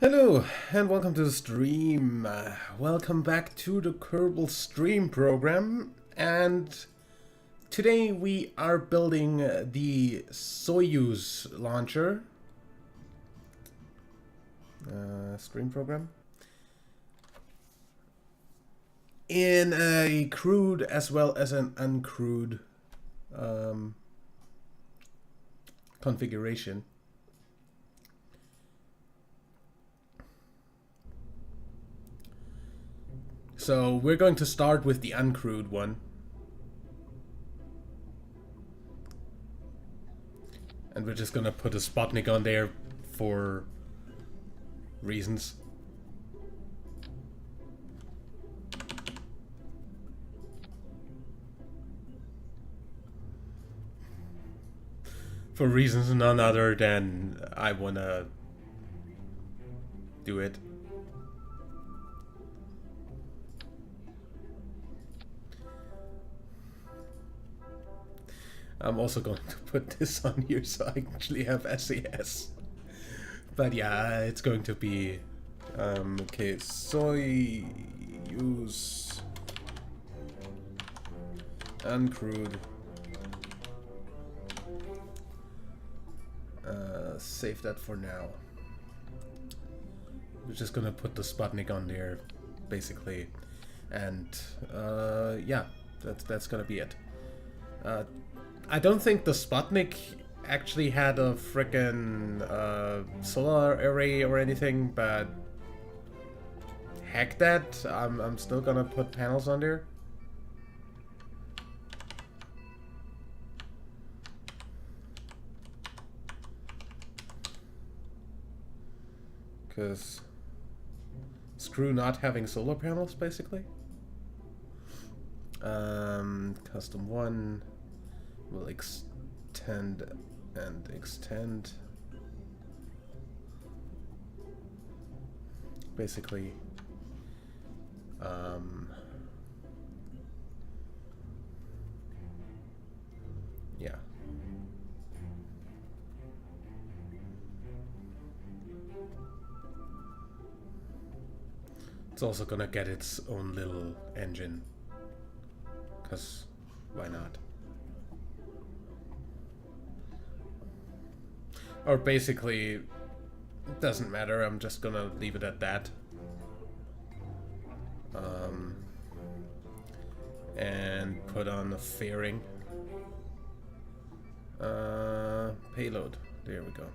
Hello and welcome to the stream. Welcome back to the Kerbal Stream Program, and today we are building the Soyuz launcher stream program in a crewed as well as an uncrewed configuration. So we're going to start with the uncrewed one. And we're just gonna put a Sputnik on there for reasons. For reasons none other than I wanna do it. I'm also going to put this on here so I actually have SAS. But yeah, it's going to be okay, Soyuz uncrewed. Save that for now. We're just gonna put the Sputnik on there, basically, and yeah, that's gonna be it. I don't think the Sputnik actually had a frickin' solar array or anything, but heck that, I'm still gonna put panels on there. Because screw not having solar panels, basically. Custom 1 will extend and extend. Basically, yeah. It's also gonna get its own little engine, because why not? Or basically, it doesn't matter, I'm just gonna leave it at that. And put on the fairing. Payload, there we go.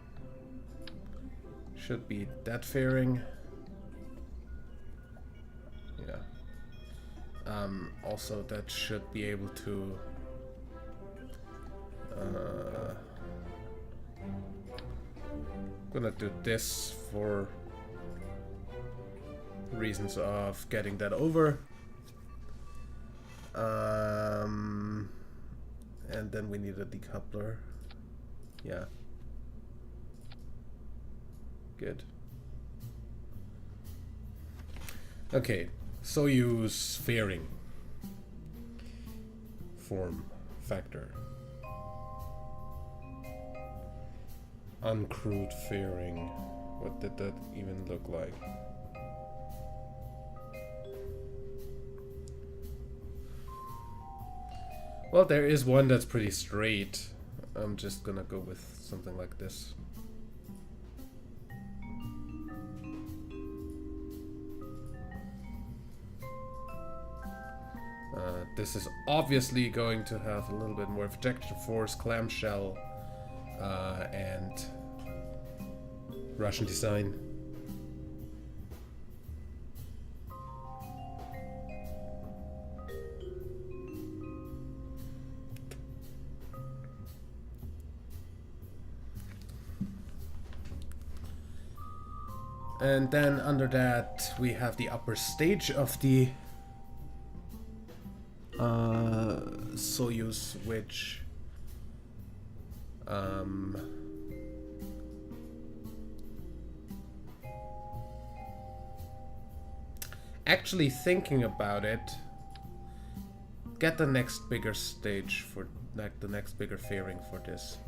Should be that fairing. Yeah. Also that should be able to gonna do this for reasons of getting that over. And then we need a decoupler. Yeah. Good. Okay, Soyuz fairing. Form factor. Uncrewed fairing. What did that even look like? Well, there is one that's pretty straight. I'm just gonna go with something like this. This is obviously going to have a little bit more ejection force, clamshell, and Russian design. And then under that we have the upper stage of the Soyuz, which actually thinking about it, get the next bigger stage for like the next bigger fairing for this.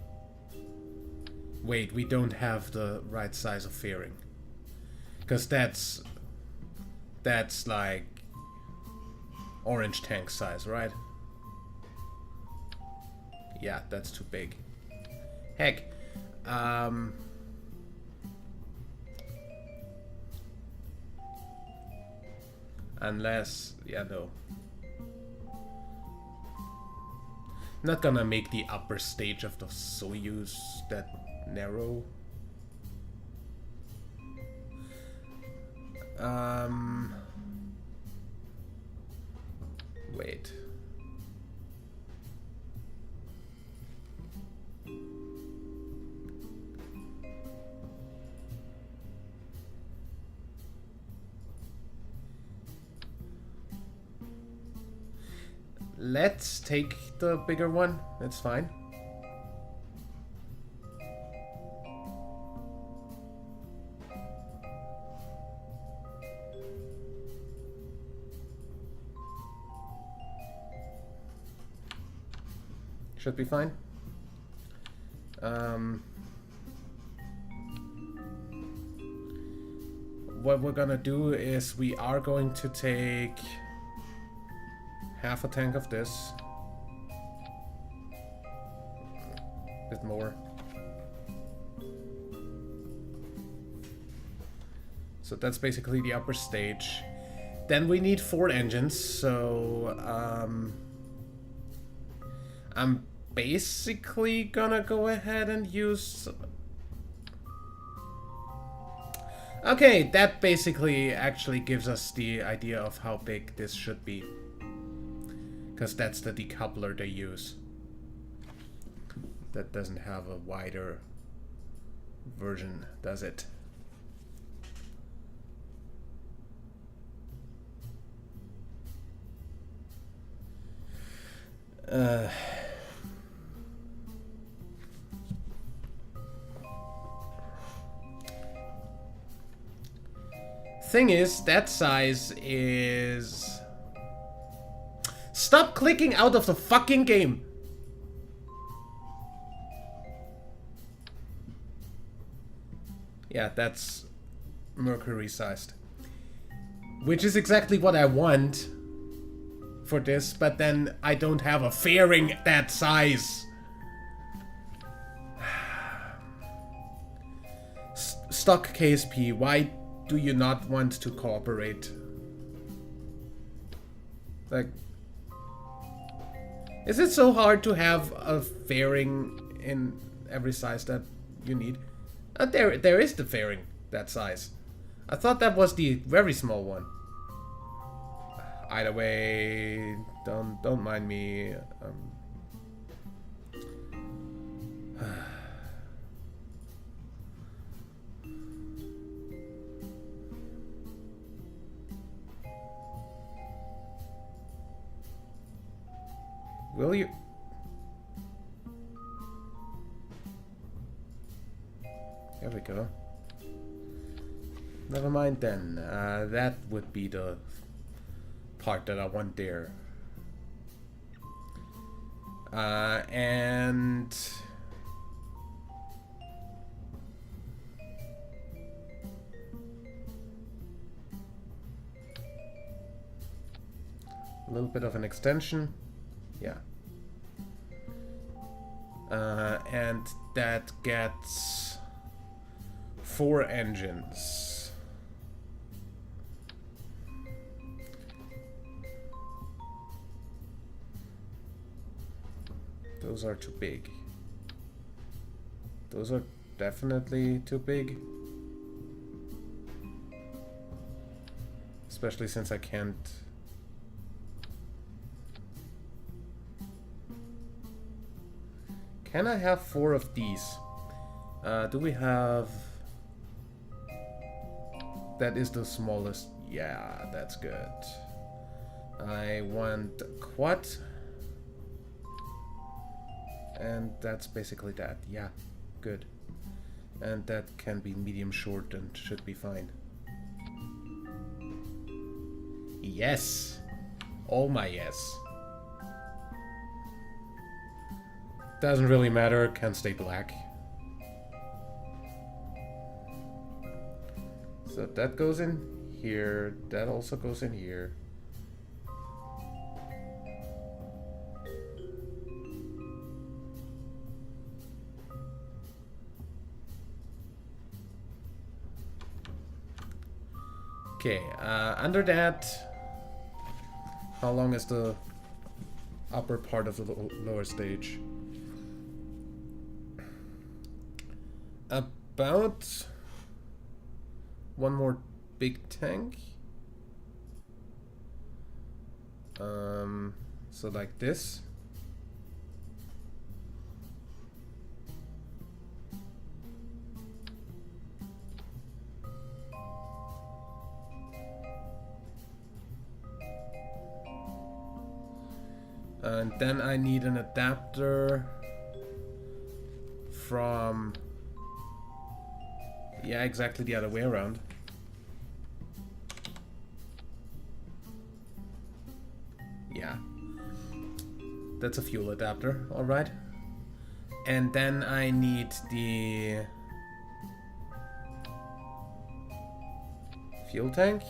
Wait, we don't have the right size of fairing. Because that's like orange tank size, right? Yeah, that's too big. Heck. Unless, yeah, no. Not gonna make the upper stage of the Soyuz that narrow. Wait. Let's take the bigger one. That's fine. Should be fine. What we're gonna do is we are going to take half a tank of this. A bit more. So that's basically the upper stage. Then we need 4 engines, so I'm basically gonna go ahead and use... Okay, that basically actually gives us the idea of how big this should be. Because that's the decoupler they use. That doesn't have a wider version, does it? Thing is, that size is... Stop clicking out of the fucking game! Yeah, that's Mercury sized. Which is exactly what I want for this, but then I don't have a fairing that size. Stock KSP, why do you not want to cooperate? Like, is it so hard to have a fairing in every size that you need? There is the fairing that size. I thought that was the very small one. Either way, don't mind me. Will you? There we go. Never mind then. That would be the part that I want there. And... a little bit of an extension. Yeah. And that gets 4 engines. Those are too big. Those are definitely too big. Especially since I can't... Can I have 4 of these? Do we have... That is the smallest. Yeah, that's good. I want quad. And that's basically that. Yeah, good. And that can be medium short and should be fine. Yes! Oh my yes. Doesn't really matter, can stay black. So that goes in here, that also goes in here. Okay, under that, how long is the upper part of the lower stage? About one more big tank. So like this. And then I need an adapter from, yeah, exactly the other way around. Yeah, that's a fuel adapter, all right. And then I need the fuel tank.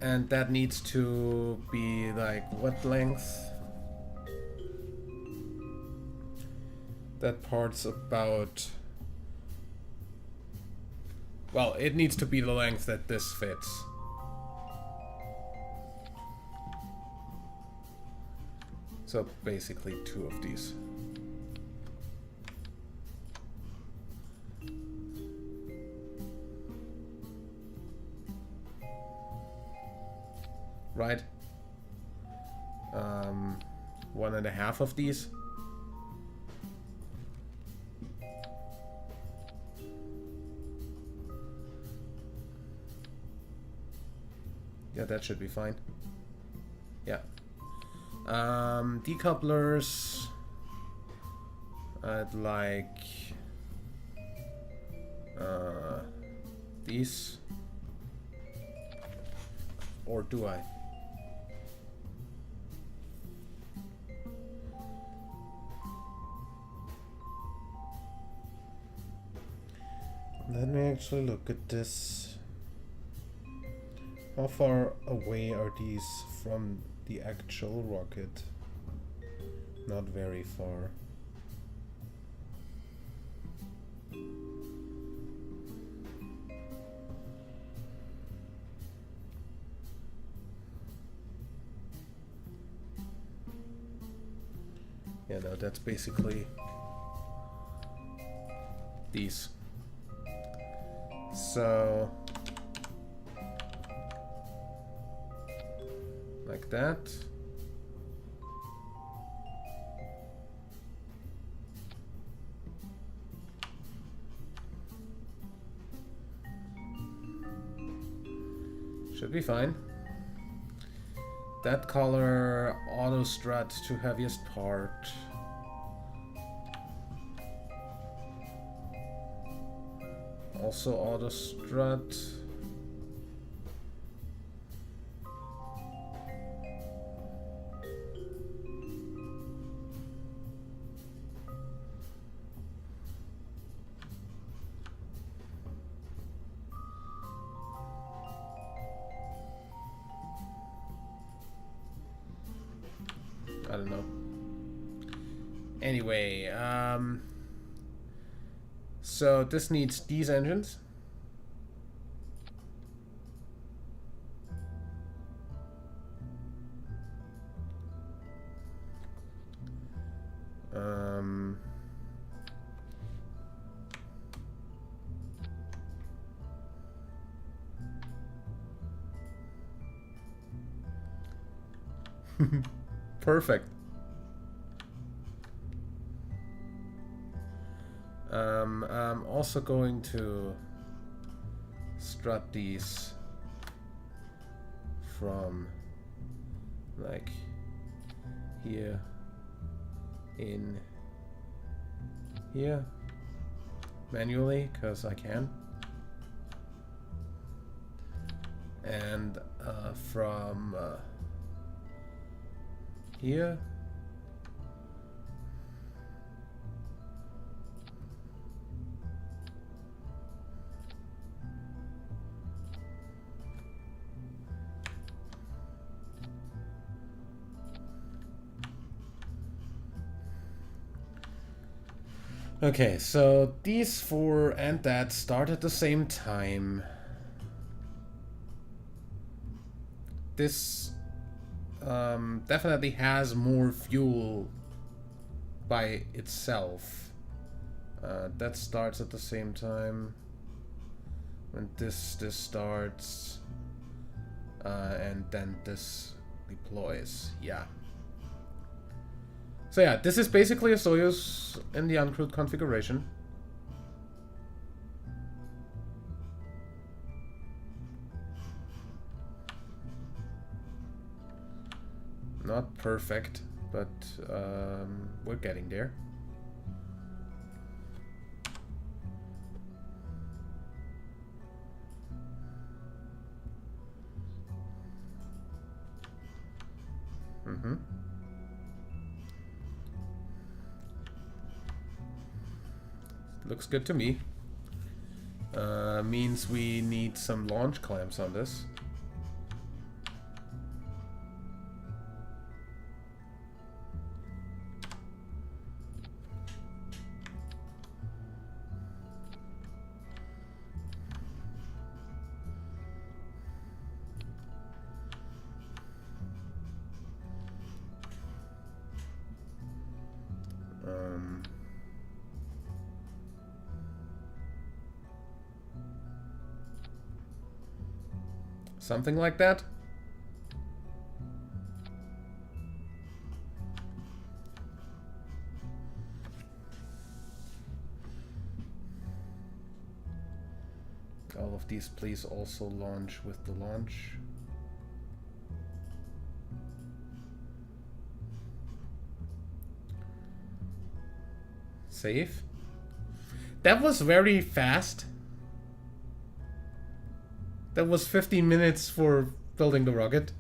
And that needs to be like what length? That part's about, well, it needs to be the length that this fits. So basically 2 of these. Right? 1.5 of these. Yeah, that should be fine. Yeah. Decouplers. I'd like these. Or do I? Let me actually look at this. How far away are these from the actual rocket? Not very far. Yeah, no, that's basically these. So, like that. Should be fine. That color, auto strut to heaviest part. Also auto strut. I don't know. Anyway, so this needs these engines. Perfect. I'm also going to strut these from like here in here manually because I can, and from here Okay, so these four and that start at the same time. This definitely has more fuel by itself. That starts at the same time. When this starts, and then this deploys. Yeah. So yeah, this is basically a Soyuz in the uncrewed configuration. Not perfect, but we're getting there. Mm-hmm. Looks good to me. Means we need some launch clamps on this. Something like that. All of these please also launch with the launch. Save. That was very fast. That was 15 minutes for building the rocket.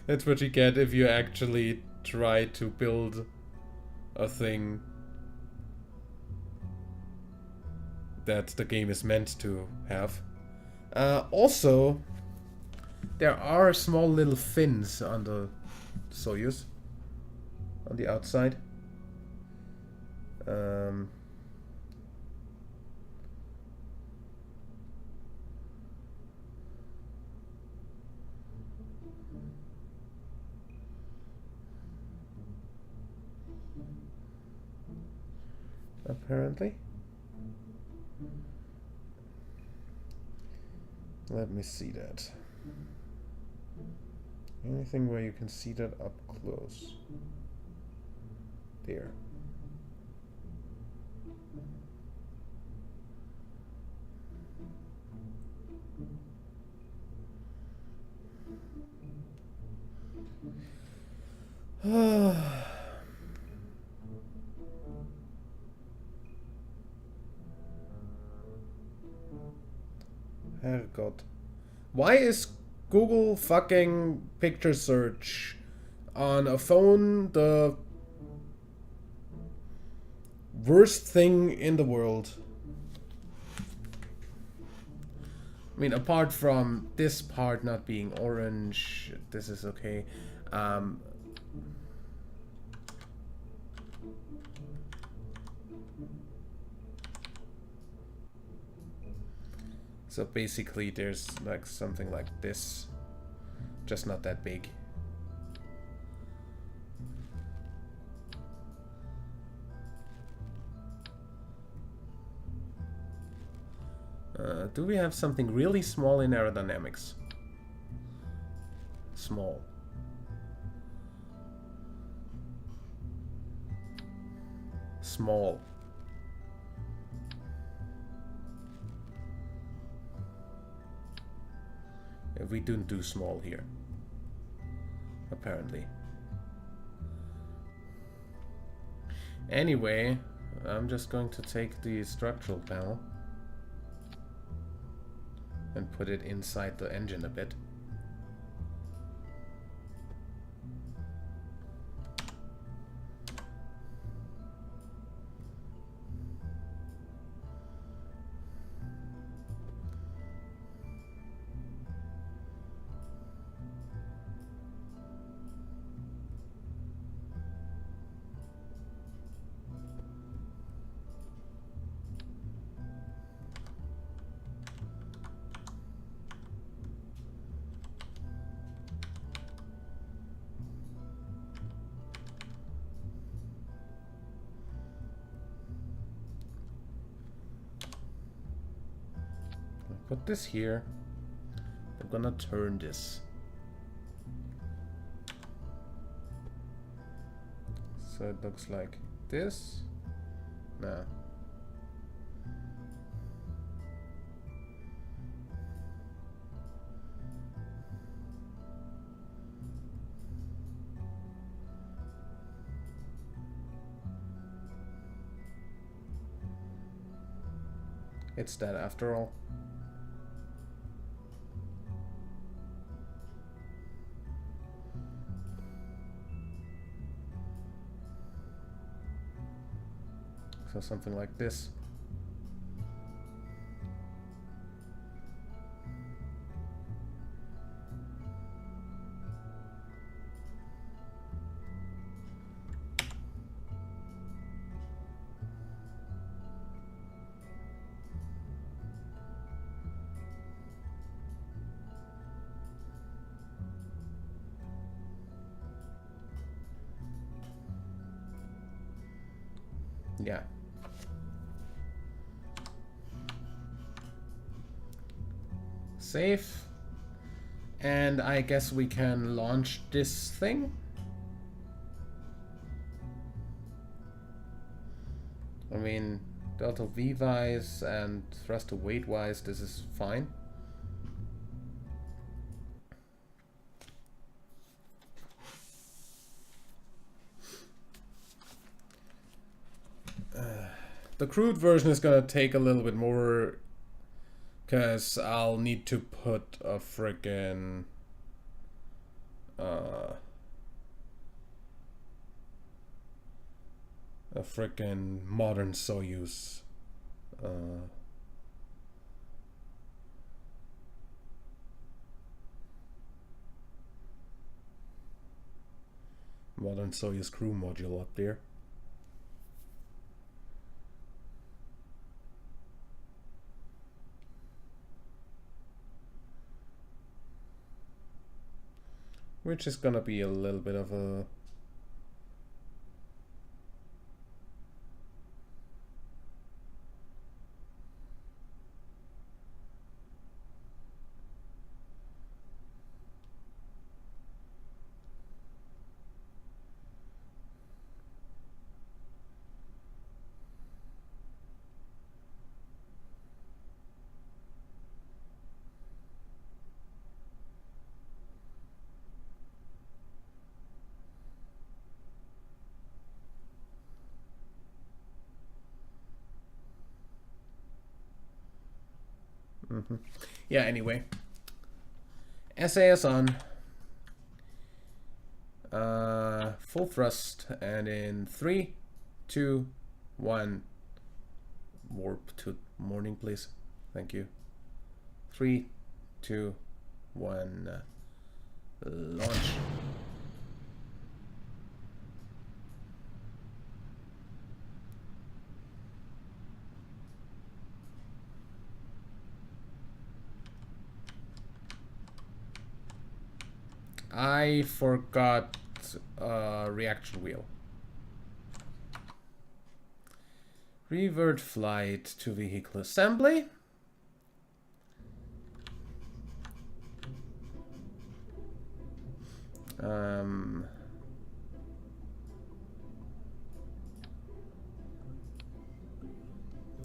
That's what you get if you actually try to build a thing that the game is meant to have. Also, there are small little fins on the Soyuz on the outside. Apparently. Let me see that. Anything where you can see that up close? There. Herrgott. Why is Google fucking picture search on a phone the worst thing in the world? I mean, apart from this part not being orange, this is okay. So basically there's like something like this, just not that big. Do we have something really small in aerodynamics? Small. Small. We don't do small here, apparently. Anyway, I'm just going to take the structural panel and put it inside the engine a bit. put this here. I'm gonna turn this. So it looks like this. No. It's that after all. So something like this. Yeah. Save. And I guess we can launch this thing. I mean, delta V wise and thrust to weight wise, this is fine. The crude version is gonna take a little bit more, because I'll need to put a frickin' modern Soyuz modern Soyuz crew module up there. Which is gonna be a little bit of a yeah, anyway. SAS on. Full thrust, and in 3, 2, 1. Warp to morning, please. Thank you. 3, 2, 1. Launch. I forgot reaction wheel. Revert flight to vehicle assembly.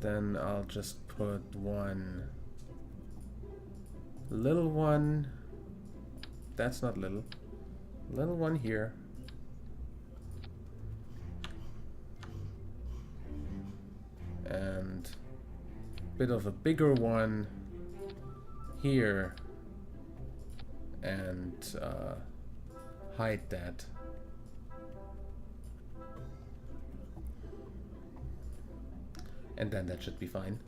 Then I'll just put one little one. That's not little. Little one here. And a bit of a bigger one here. And hide that. And then that should be fine.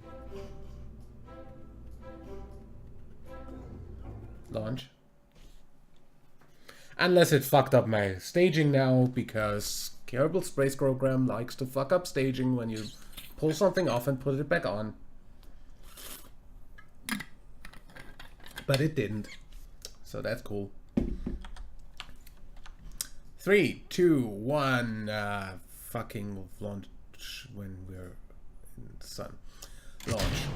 Launch. Unless it fucked up my staging now, because Kerbal Stream Program likes to fuck up staging when you pull something off and put it back on. But it didn't. So that's cool. 3, 2, 1. Fucking launch when we're in the sun. Launch.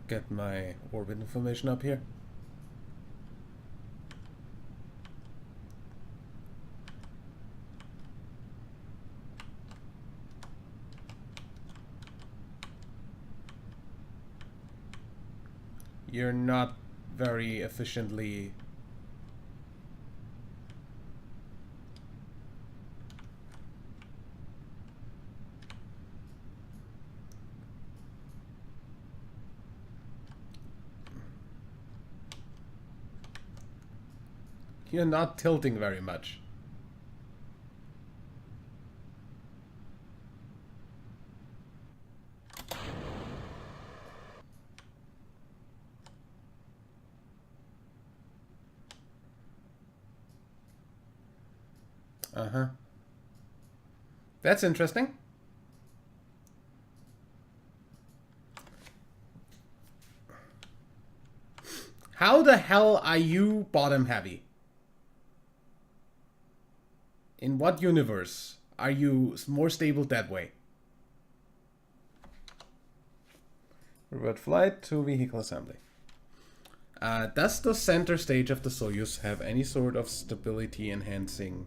get my orbit information up here. You're not very efficiently... You're not tilting very much. Uh-huh. That's interesting. How the hell are you bottom heavy? In what universe are you more stable that way? Revert flight to vehicle assembly. Does the center stage of the Soyuz have any sort of stability enhancing